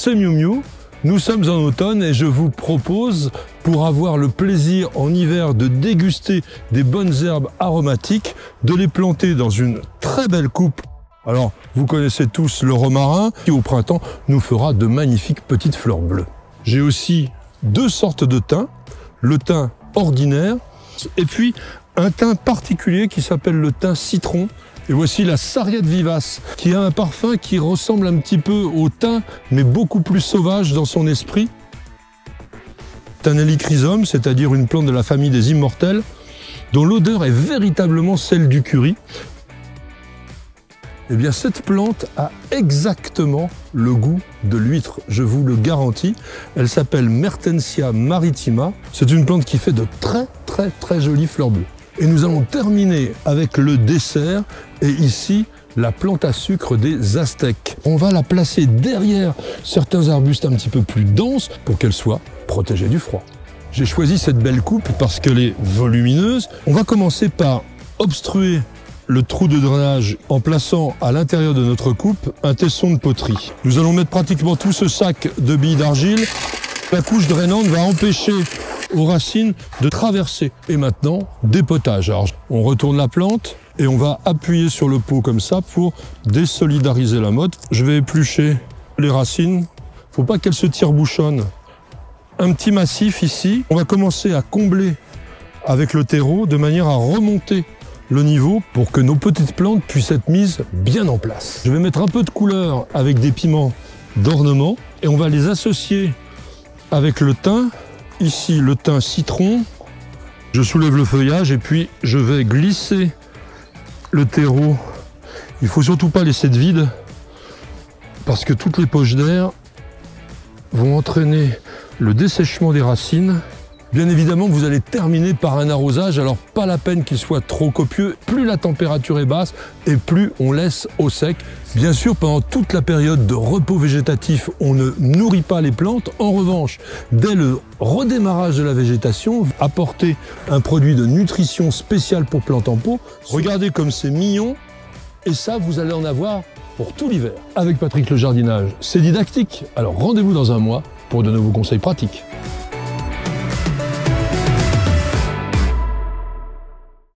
c'est Miu Miu. Nous sommes en automne et je vous propose, pour avoir le plaisir en hiver de déguster des bonnes herbes aromatiques, de les planter dans une très belle coupe. Alors, vous connaissez tous le romarin qui au printemps nous fera de magnifiques petites fleurs bleues. J'ai aussi deux sortes de thym, le thym ordinaire et puis un thym particulier qui s'appelle le thym citron. Et voici la sarriette vivace qui a un parfum qui ressemble un petit peu au thym mais beaucoup plus sauvage dans son esprit. Thanellichrysum, c'est-à-dire une plante de la famille des immortels dont l'odeur est véritablement celle du curry. Eh bien, cette plante a exactement le goût de l'huître, je vous le garantis. Elle s'appelle Mertensia maritima. C'est une plante qui fait de très jolies fleurs bleues. Et nous allons terminer avec le dessert, et ici, la plante à sucre des Aztèques. On va la placer derrière certains arbustes un petit peu plus denses pour qu'elle soit protégée du froid. J'ai choisi cette belle coupe parce qu'elle est volumineuse. On va commencer par obstruer le trou de drainage en plaçant à l'intérieur de notre coupe un tesson de poterie. Nous allons mettre pratiquement tout ce sac de billes d'argile. La couche drainante va empêcher aux racines de traverser. Et maintenant, dépotage. Alors, on retourne la plante et on va appuyer sur le pot comme ça pour désolidariser la motte. Je vais éplucher les racines. Faut pas qu'elles se tire-bouchonnent. Un petit massif ici. On va commencer à combler avec le terreau de manière à remonter le niveau pour que nos petites plantes puissent être mises bien en place. Je vais mettre un peu de couleur avec des piments d'ornement et on va les associer avec le thym. Ici, le thym citron. Je soulève le feuillage et puis je vais glisser le terreau. Il ne faut surtout pas laisser de vide parce que toutes les poches d'air vont entraîner le dessèchement des racines. Bien évidemment, vous allez terminer par un arrosage, alors pas la peine qu'il soit trop copieux. Plus la température est basse et plus on laisse au sec. Bien sûr, pendant toute la période de repos végétatif, on ne nourrit pas les plantes. En revanche, dès le redémarrage de la végétation, apporter un produit de nutrition spécial pour plantes en pot. Regardez comme c'est mignon et ça, vous allez en avoir pour tout l'hiver. Avec Patrick le jardinage, c'est didactique. Alors rendez-vous dans un mois pour de nouveaux conseils pratiques.